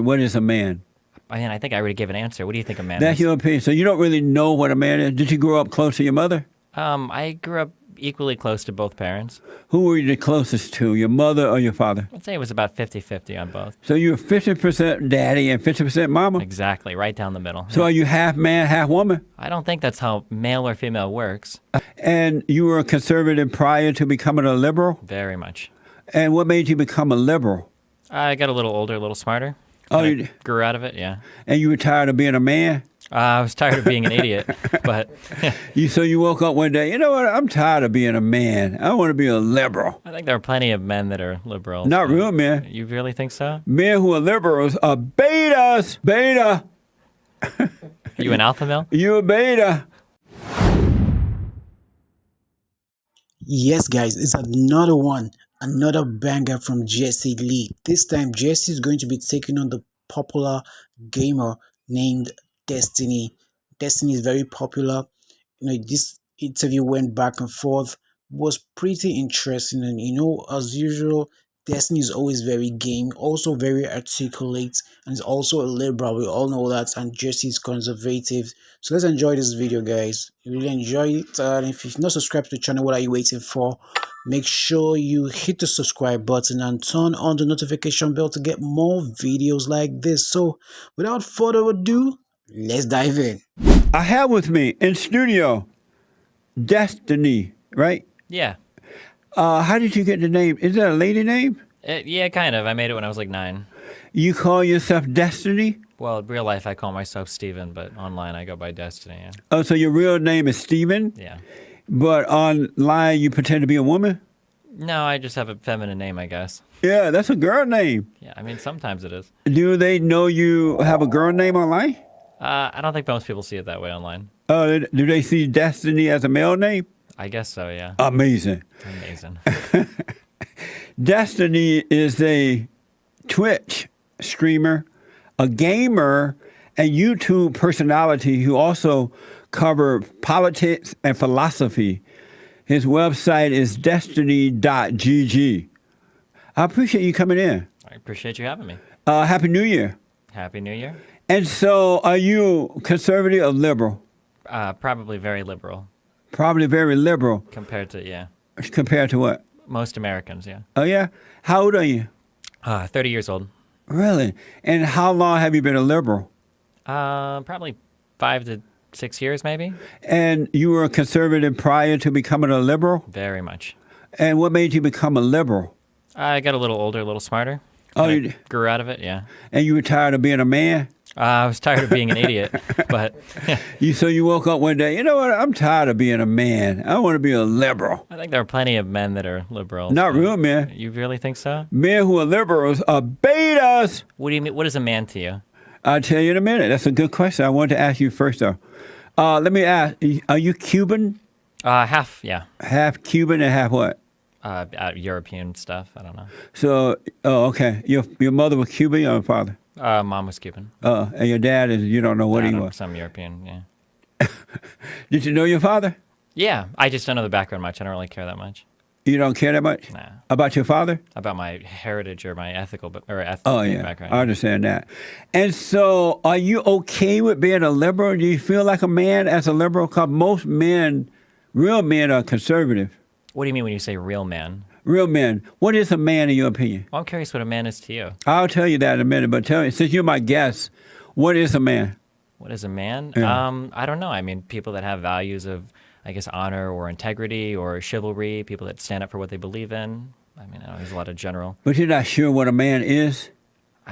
What is a man? I think I already gave an answer. What do you think a man That's is? your opinion. So you don't really know what a man is. Did you grow up close to your mother? I grew up equally close to both parents. Who were you the closest to, your mother or your father? I'd say it was about 50-50 on both. So you were 50% daddy and 50% mama? Exactly, right down the middle. So are you half man, half woman? I don't think that's how male or female works. And you were a conservative prior to becoming a liberal? Very much. And what made you become a liberal? I got a little older, a little smarter. Oh, Kinda grew out of it, yeah. And you were tired of being a man? I was tired of being an idiot, but So you woke up one day, you know what, I'm tired of being a man. I want to be a liberal. I think there are plenty of men that are liberals. Not real men. You really think so? Men who are liberals are betas. Beta. You an alpha male? You a beta. Yes, guys, it's another one, another banger from Jesse Lee. This time, Jesse is going to be taking on the popular gamer named Destiny. Destiny is very popular. This interview went back and forth, was pretty interesting, and as usual, Destiny is always very game, also very articulate, and is also a liberal. We all know that, and Jesse is conservative. So let's enjoy this video, guys. You really enjoy it, and if you've not subscribed to the channel, what are you waiting for? Make sure you hit the subscribe button and turn on the notification bell to get more videos like this. So without further ado, let's dive in. I have with me in studio Destiny, right? Yeah. How did you get the name? Is that a lady name? Yeah, kind of. I made it when I was like 9. You call yourself Destiny? Well, in real life, I call myself Steven, but online, I go by Destiny. Yeah. Oh, so your real name is Steven? Yeah. But online, you pretend to be a woman? No, I just have a feminine name, I guess. Yeah, that's a girl name. Yeah, I mean, sometimes it is. Do they know you have a girl name online? I don't think most people see it that way online. Oh, do they see Destiny as a male name? I guess so, yeah. Amazing. Amazing. Destiny is a Twitch streamer, a gamer, and YouTube personality who also cover politics and philosophy. His website is destiny.gg. I appreciate you coming in. I appreciate you having me. Happy New Year. Happy New Year. And so are you conservative or liberal? Probably very liberal Probably very liberal. compared to, yeah, Compared to what? most Americans, yeah. Oh, yeah? How old are you? 30 years old. Really? And how long have you been a liberal? Probably 5 to 6 years, maybe. And you were a conservative prior to becoming a liberal? Very much. And what made you become a liberal? I got a little older, a little smarter. Oh, Kinda grew out of it, yeah. And you were tired of being a man? I was tired of being an idiot, but So you woke up one day, you know what, I'm tired of being a man. I want to be a liberal. I think there are plenty of men that are liberals. Not but real men. You really think so? Men who are liberals are betas. What do you mean? What is a man to you? I'll tell you in a minute. That's a good question. I wanted to ask you first, though. Let me ask, are you Cuban? Half, yeah. Half Cuban and half what? European stuff. I don't know. So, oh, okay. Your mother was Cuban or your father? Mom was Cuban. And your dad is, you don't know what I he don't know, was. some European, yeah. Did you know your father? Yeah, I just don't know the background much. I don't really care that much. You don't care that much? Nah. About your father? About my heritage or my ethical Oh, yeah. background. I understand that. And so are you okay with being a liberal? Do you feel like a man as a liberal? Because most men, real men, are conservative. What do you mean when you say real man? Real men. What is a man in your opinion? Well, I'm curious what a man is to you. I'll tell you that in a minute, but tell me, since you're my guest, what is a man? What is a man? Yeah. I don't know. I mean, people that have values of, I guess, honor or integrity or chivalry, people that stand up for what they believe in. I mean, there's a lot of general. But you're not sure what a man is?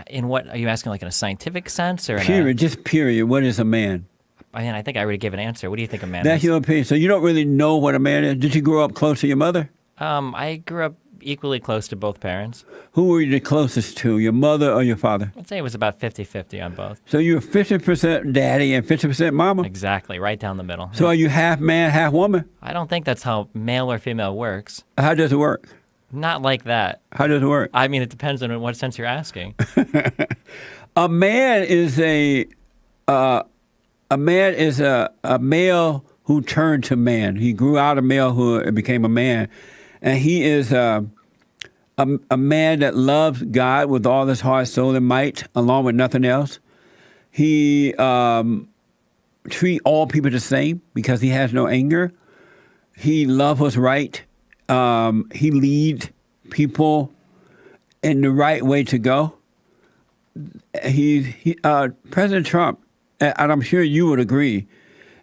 In what, are you asking like in a scientific sense or in Period, just period. What is a man? I think I already gave an answer. What do you think a man That's is? your opinion. So you don't really know what a man is? Did you grow up close to your mother? I grew up equally close to both parents. Who were you the closest to, your mother or your father? I'd say it was about 50-50 on both. So you were 50% daddy and 50% mama? Exactly, right down the middle. So are you half man, half woman? I don't think that's how male or female works. How does it work? Not like that. How does it work? I mean, it depends on what sense you're asking. A man is a male who turned to man. He grew out of malehood and became a man. And he is a man that loves God with all his heart, soul, and might, along with nothing else. He treat all people the same because he has no anger. He loves what's right. He lead people in the right way to go. President Trump, and I'm sure you would agree,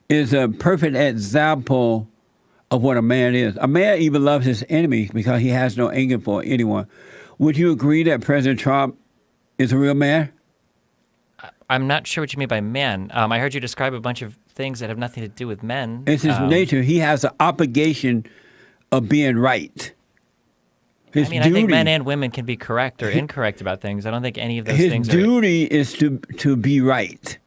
is a perfect example of what a man is. A man even loves his enemies because he has no anger for anyone. Would you agree that President Trump is a real man? I'm not sure what you mean by man. I heard you describe a bunch of things that have nothing to do with men. It's his nature. He has an obligation of being right. His I think men and women can be correct or incorrect about things. I don't think any of those things His duty is to be right.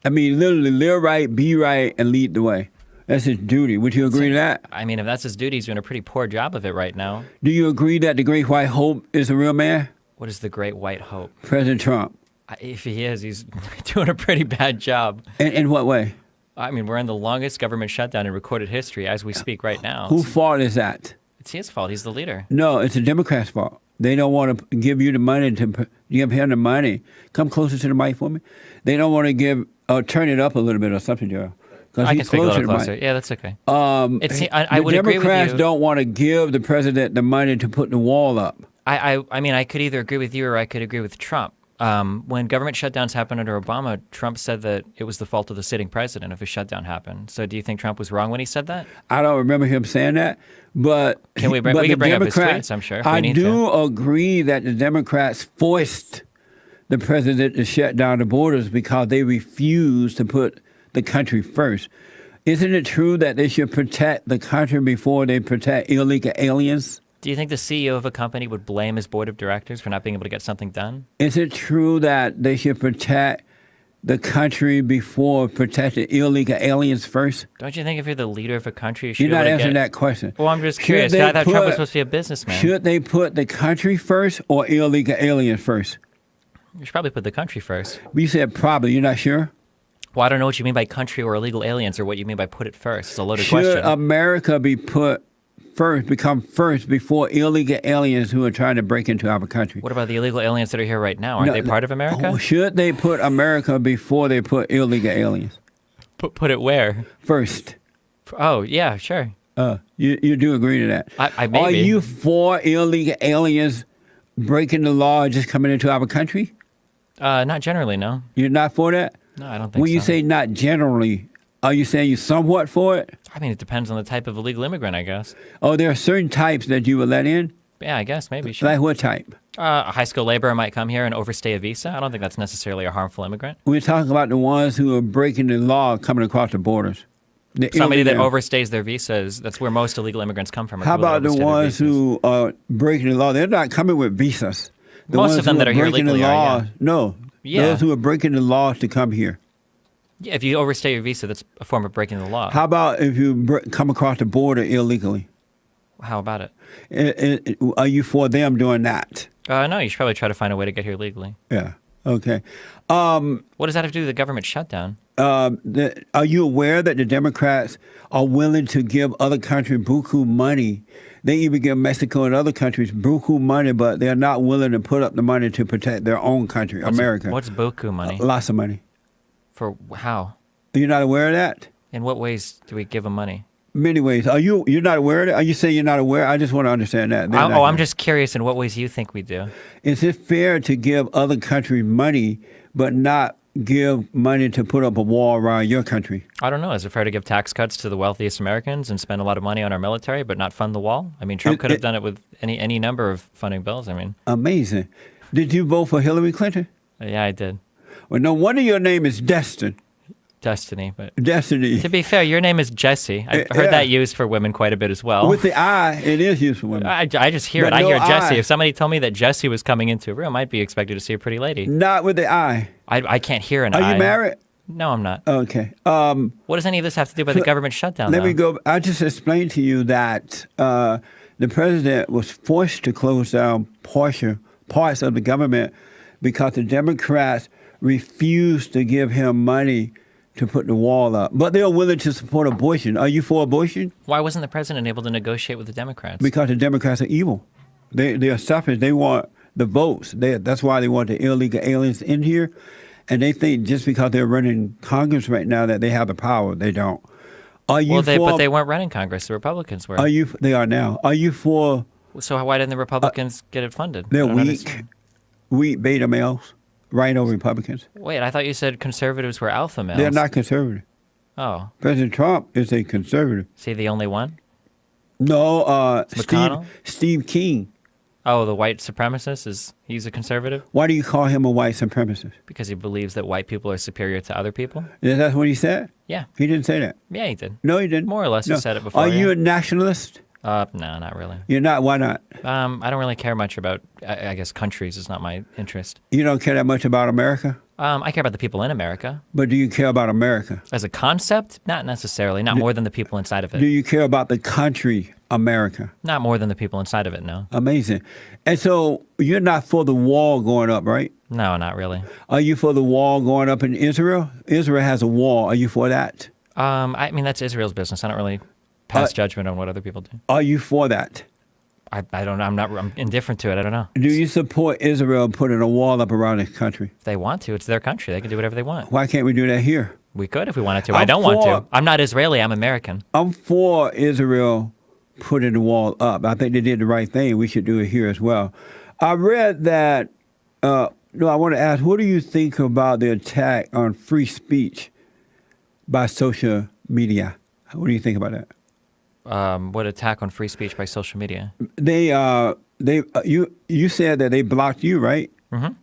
I mean, literally live right, be right, and lead the way. That's his duty. Would you agree to that? I mean, if that's his duty, he's doing a pretty poor job of it right now. Do you agree that the Great White Hope is a real man? What is the Great White Hope? President Trump. If he is, he's doing a pretty bad job. In what way? I mean, we're in the longest government shutdown in recorded history as we speak right now. Whose fault is that? It's his fault. He's the leader. No, it's the Democrats' fault. They don't want to give you the money to give him the money. Come closer to the mic for me. They don't want to turn it up a little bit or something, Joe. I can speak a little closer. Yeah, that's okay. I would agree with you. The Democrats don't want to give the president the money to put the wall up. I mean, I could either agree with you or I could agree with Trump. When government shutdowns happened under Obama, Trump said that it was the fault of the sitting president if a shutdown happened. So do you think Trump was wrong when he said that? I don't remember him saying that, but we can bring up his tweets, I'm sure, if we need to. I do agree that the Democrats forced the president to shut down the borders because they refused to put the country first. Isn't it true that they should protect the country before they protect illegal aliens? Do you think the CEO of a company would blame his board of directors for not being able to get something done? Is it true that they should protect the country before protecting illegal aliens first? Don't you think if you're the leader of a country, you should You're not answering that question. Well, I'm just curious. I thought Trump was supposed to be a businessman. Should they put the country first or illegal aliens first? You should probably put the country first. You said probably. You're not sure? Well, I don't know what you mean by country or illegal aliens or what you mean by put it first. It's a loaded question. Should America become first before illegal aliens who are trying to break into our country? What about the illegal aliens that are here right now? Aren't they part of America? Should they put America before they put illegal aliens? Put it where? First. Oh, yeah, sure. You do agree to that? I maybe. Are you for illegal aliens breaking the law and just coming into our country? Not generally, no. You're not for that? No, I don't think so. When you say not generally, are you saying you're somewhat for it? I mean, it depends on the type of illegal immigrant, I guess. Oh, there are certain types that you would let in? Yeah, I guess, maybe, sure. Like what type? A high skilled laborer might come here and overstay a visa. I don't think that's necessarily a harmful immigrant. We're talking about the ones who are breaking the law coming across the borders. Somebody that overstays their visas, that's where most illegal immigrants come from. How about the ones who are breaking the law? They're not coming with visas. Most of them that are here legally are, yeah. No, those who are breaking the law to come here. Yeah, if you overstay your visa, that's a form of breaking the law. How about if you come across the border illegally? How about it? Are you for them doing that? No, you should probably try to find a way to get here legally. Yeah. Okay. What does that have to do with the government shutdown? Are you aware that the Democrats are willing to give other countries buku money? They even give Mexico and other countries buku money, but they're not willing to put up the money to protect their own country, America. What's buku money? Lots of money. For how? You're not aware of that? In what ways do we give them money? Many ways. You're not aware of it? Are you saying you're not aware? I just want to understand that. I'm just curious in what ways you think we do. Is it fair to give other countries money, but not give money to put up a wall around your country? I don't know. Is it fair to give tax cuts to the wealthiest Americans and spend a lot of money on our military, but not fund the wall? I mean, Trump could have done it with any number of funding bills. I mean, amazing. Did you vote for Hillary Clinton? Yeah, I did. Well, no wonder your name is Destin. Destiny, but Destiny. To be fair, your name is Jesse. I've heard that used for women quite a bit as well. With the I, it is used for women. I just hear it. I hear Jesse. If somebody told me that Jesse was coming into a room, I'd be expected to see a pretty lady. Not with the I. I can't hear an I. Are you married? No, I'm not. Okay. What does any of this have to do with the government shutdown? Let me go. I just explained to you that the president was forced to close down parts of the government because the Democrats refused to give him money to put the wall up. But they're willing to support abortion. Are you for abortion? Why wasn't the president able to negotiate with the Democrats? Because the Democrats are evil. They are selfish. They want the votes. That's why they want the illegal aliens in here. And they think just because they're running Congress right now that they have the power. They don't. Are you But they weren't running Congress. The Republicans were. They are now. Are you for? So why didn't the Republicans get it funded? They're weak beta males, rhino Republicans. Wait, I thought you said conservatives were alpha males. They're not conservative. Oh. President Trump is a conservative. Is he the only one? No, McConnell? Steve King. Oh, the white supremacist? He's a conservative? Why do you call him a white supremacist? Because he believes that white people are superior to other people? Is that what he said? Yeah. He didn't say that. Yeah, he did. No, he didn't. More or less No. he said it before. Are yeah. you a nationalist? No, not really. You're not. Why not? I don't really care much about, I guess, countries is not my interest. You don't care that much about America? I care about the people in America. But do you care about America? As a concept, not necessarily. Not more than the people inside of Do it. you care about the country, America? Not more than the people inside of it, no. Amazing. And so you're not for the wall going up, right? No, not really. Are you for the wall going up in Israel? Israel has a wall. Are you for that? I mean, that's Israel's business. I don't really pass judgment on what other people do. Are you for that? I don't know. I'm indifferent to it. I don't know. Do you support Israel putting a wall up around the country? If they want to, it's their country. They can do whatever they want. Why can't we do that here? We could if we wanted to. I don't want to. I'm not Israeli. I'm American. I'm for Israel putting the wall up. I think they did the right thing. We should do it here as well. I read that, I want to ask, what do you think about the attack on free speech by social media? What do you think about that? What attack on free speech by social media? You said that they blocked you, right? Mm-hmm.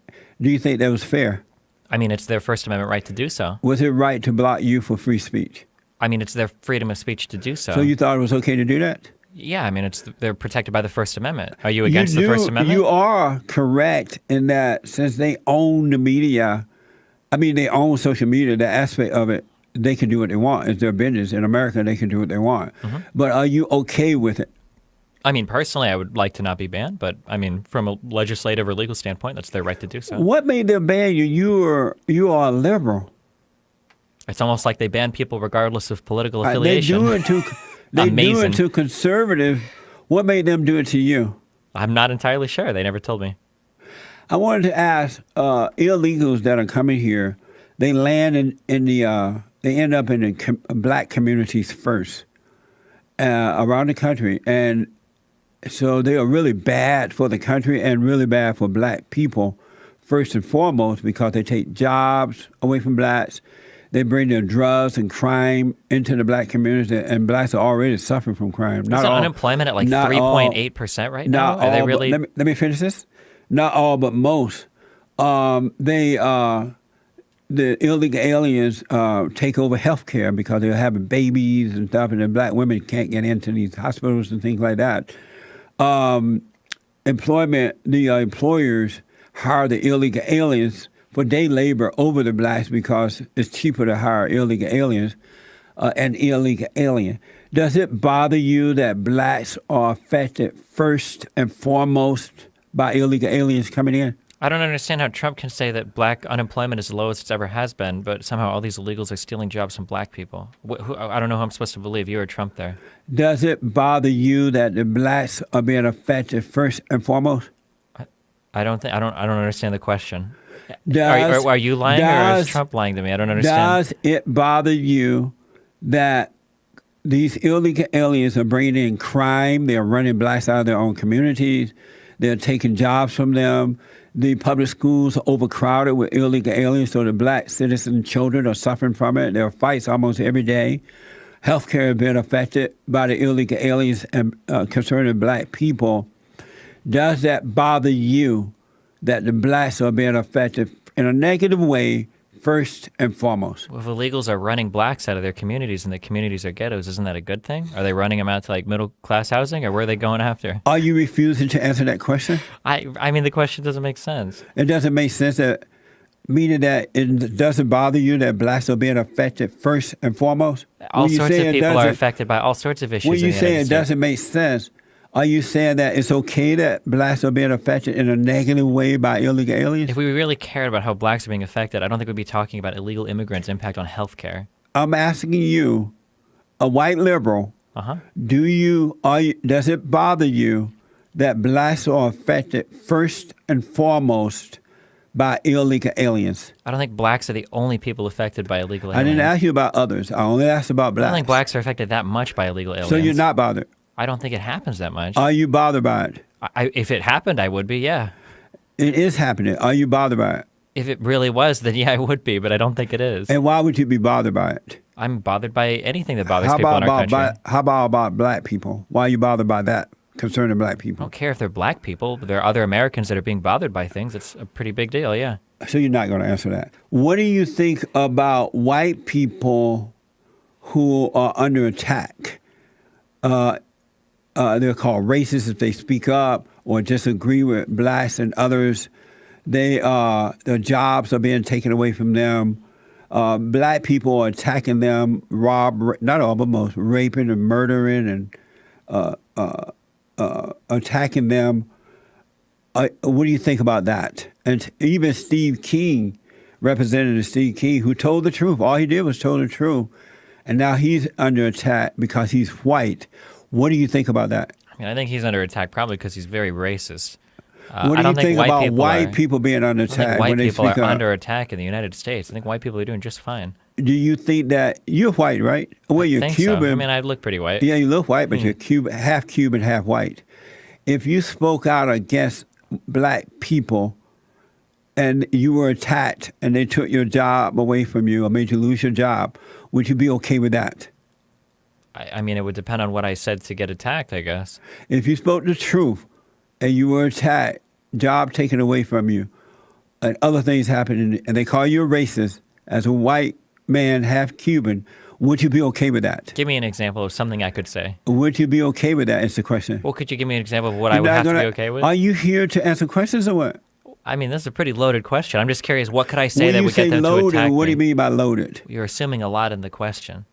Do you think that was fair? I mean, it's their First Amendment right to do so. Was it right to block you for free speech? I mean, it's their freedom of speech to do so. So you thought it was okay to do that? Yeah, I mean, they're protected by the First Amendment. Are you against the First Amendment? You are correct in that since they own the media, they own social media, the aspect of it, they can do what they want. It's their business. In America, they can do what they want. Mm-hmm. But are you okay with it? I mean, personally, I would like to not be banned, but I mean, from a legislative or legal standpoint, that's their right to do so. What made them ban you? You are a liberal. It's almost like they ban people regardless of political affiliation. They do it to conservative. What made them do it to you? I'm not entirely sure. They never told me. I wanted to ask illegals that are coming here. They land they end up in the black communities first around the country, and so they are really bad for the country and really bad for black people first and foremost because they take jobs away from blacks. They bring their drugs and crime into the black community, and blacks are already suffering from crime. Isn't unemployment at like 3.8% right now? Are they really? Let me finish this. Not all, but most. The illegal aliens take over healthcare because they're having babies and stuff, and the black women can't get into these hospitals and things like that. The employers hire the illegal aliens for day labor over the blacks because it's cheaper to hire illegal aliens, an illegal alien. Does it bother you that blacks are affected first and foremost by illegal aliens coming in? I don't understand how Trump can say that black unemployment is the lowest it's ever has been, but somehow all these illegals are stealing jobs from black people. I don't know who I'm supposed to believe, you or Trump there. Does it bother you that the blacks are being affected first and foremost? I don't understand the question. Does, are you lying or is Trump lying to me? I don't understand. Does it bother you that these illegal aliens are bringing in crime? They're running blacks out of their own communities. They're taking jobs from them. The public schools are overcrowded with illegal aliens, so the black citizen children are suffering from it. There are fights almost every day. Healthcare has been affected by the illegal aliens and concerning black people. Does that bother you that the blacks are being affected in a negative way first and foremost? Well, if illegals are running blacks out of their communities and the communities are ghettos, isn't that a good thing? Are they running them out to like middle class housing, or where are they going after? Are you refusing to answer that question? I mean, the question doesn't make sense. It doesn't make sense meaning that it doesn't bother you that blacks are being affected first and foremost? All sorts of people are affected by all sorts of issues. When you say it doesn't make sense, are you saying that it's okay that blacks are being affected in a negative way by illegal aliens? If we really cared about how blacks are being affected, I don't think we'd be talking about illegal immigrants' impact on health care. I'm asking you, a white liberal, does it bother you that blacks are affected first and foremost by illegal aliens? I don't think blacks are the only people affected by illegal I aliens. didn't ask you about others. I only asked about I blacks. don't think blacks are affected that much by illegal aliens. So you're not bothered. I don't think it happens that much. Are you bothered by it? If it happened, I would be, yeah. It is happening. Are you bothered by it? If it really was, then yeah, I would be, but I don't think it is. And why would you be bothered by it? I'm bothered by anything that bothers people in our country. How about black people? Why are you bothered by that concerning black I people? don't care if they're black people, but there are other Americans that are being bothered by things. It's a pretty big deal, yeah. So you're not going to answer that. What do you think about white people who are under attack? They're called racist if they speak up or disagree with blacks and others. Their jobs are being taken away from them. Black people are attacking them, not all, but most, raping and murdering and attacking them. What do you think about that? And even Steve King, Representative Steve King, who told the truth. All he did was told the truth. And now he's under attack because he's white. What do you think about that? I mean, I think he's under attack probably because he's very racist. What do you think about white people being under attack? I think white people are under attack in the United States. I think white people are doing just fine. Do you think that you're white, right? Well, you're Cuban. So. I mean, I look pretty white. Yeah, you look white, but you're Cuban, half white. If you spoke out against black people and you were attacked and they took your job away from you or made you lose your job, would you be okay with that? I mean, it would depend on what I said to get attacked, I guess. If you spoke the truth and you were attacked, job taken away from you, and other things happened, and they call you a racist as a white man, half Cuban, would you be okay with that? Give me an example of something I could say. Would you be okay with that is the question. Well, could you give me an example of what I would have to be okay with? Are you here to answer questions or what? I mean, this is a pretty loaded question. I'm just curious, what could I say that would get them loaded, to attack me? what do you mean by loaded? You're assuming a lot in the question.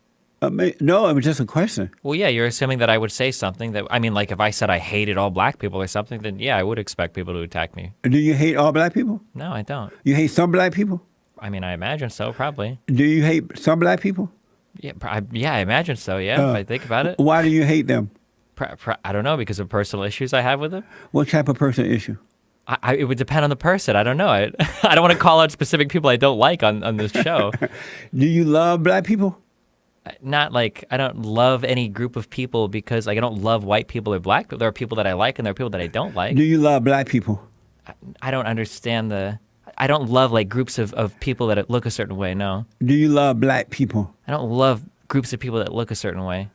No, it was just a question. Well, yeah, you're assuming that I would say something that, I mean, like if I said I hated all black people or something, then yeah, I would expect people to attack me. Do you hate all black people? No, I don't. You hate some black people? I mean, I imagine so, probably. Do you hate some black people? Yeah, I imagine so, yeah, if I think about it. Why do you hate them? I don't know, because of personal issues I have with them. What type of personal issue? It would depend on the person. I don't know. I don't want to call out specific people I don't like on this show. Do you love black people? Not like, I don't love any group of people because like I don't love white people or black people. There are people that I like and there are people that I don't like. Do you love black people? I don't understand I don't love like groups of people that look a certain way, no. Do you love black people? I don't love groups of people that look a certain way.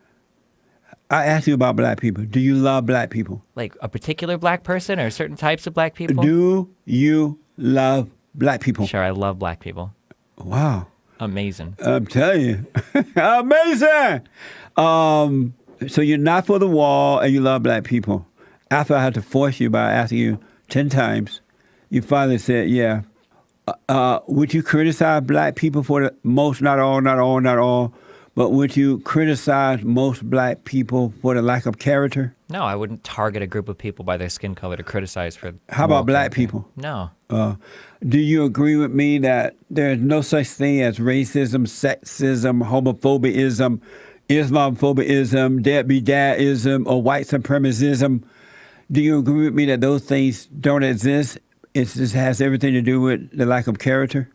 I asked you about black people. Do you love black people? Like a particular black person or certain types of black people? Do you love black people? Sure, I love black people. Wow. Amazing. I'm telling you. Amazing. So you're not for the wall and you love black people. After I had to force you by asking you 10 times, you finally said, yeah. Would you criticize black people for the most, not all, but would you criticize most black people for the lack of character? No, I wouldn't target a group of people by their skin color to criticize for. How about black character. people? No. Do you agree with me that there's no such thing as racism, sexism, homophobism, Islamophobism, deadbeat-dadism, or white supremacism? Do you agree with me that those things don't exist? It just has everything to do with the lack of character?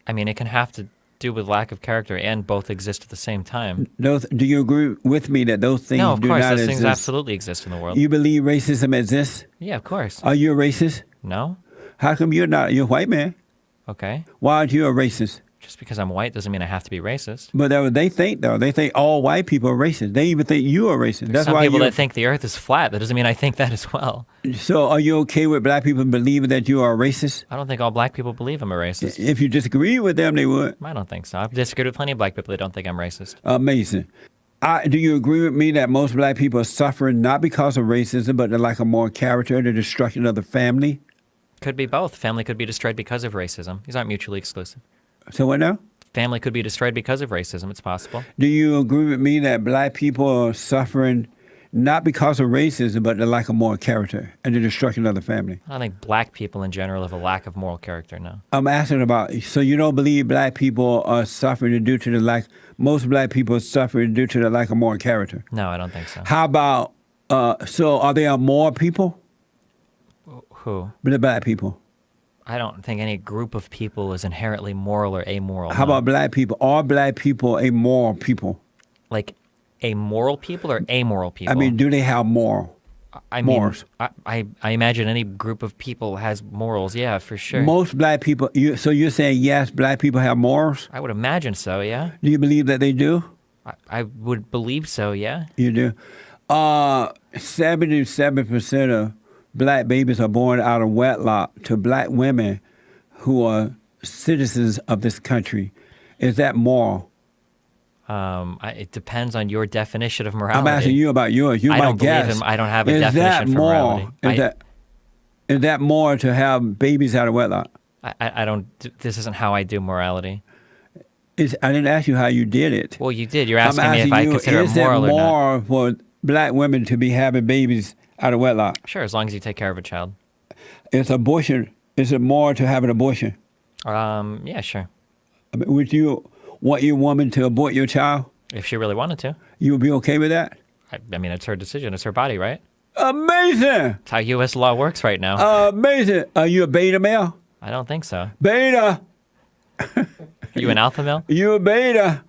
I mean, it can have to do with lack of character and both exist at the same time. Do you agree with me that those things No, of do course, not those exist? things absolutely exist in the world. You believe racism exists? Yeah, of course. Are you a racist? No? How come you're not? You're a white man. Okay. Why aren't you a racist? Just because I'm white doesn't mean I have to be racist. But they think, though. They think all white people are racist. They even think you are racist. There's some people that think the earth is flat. That doesn't mean I think that as well. So are you okay with black people believing that you are a racist? I don't think all black people believe I'm a racist. If you disagree with them, they would. I don't think so. I've disagreed with plenty of black people that don't think I'm racist. Amazing. Do you agree with me that most black people are suffering not because of racism, but the lack of moral character, the destruction of the family? Could be both. Family could be destroyed because of racism. These aren't mutually exclusive. So what now? Family could be destroyed because of racism. It's possible. Do you agree with me that black people are suffering not because of racism, but the lack of moral character and the destruction of the family? I don't think black people in general have a lack of moral character, no. I'm asking about, so you don't believe black people are suffering due to the lack, most black people are suffering due to the lack of moral character? No, I don't think so. How about So are there more people? Who? Black people. I don't think any group of people is inherently moral or amoral. How no. about black people? Are black people immoral people? Like amoral people or amoral people? I mean, do they have moral? I mean, morals. I imagine any group of people has morals. Yeah, for sure. Most black people. So you're saying yes, black people have morals? I would imagine so. Yeah, Do you believe that they do? I would believe so. Yeah. You do. 77% of black babies are born out of wedlock to black women who are citizens of this country. Is that moral? It depends on your definition of I'm morality. asking you about yours. You I might don't believe guess. him. I don't have a Is that definition for moral? morality. Is that more to have babies out of wedlock? I don't. This isn't how I do morality. I didn't ask you how you did it. Well, you did. You're I'm asking me if I you, consider it is moral it or not. more for black women to be having babies out of wedlock? Sure, as long as you take care of a child. Is abortion? Is it more to have an abortion? Yeah, sure. I mean, would you want your woman to abort your child? If she really wanted to. You would be okay with that? I mean, it's her decision. It's her body, right? Amazing! It's how U.S. law works right now. Amazing! Are you a beta male? I don't think so. Beta! Are you an alpha male? You a beta?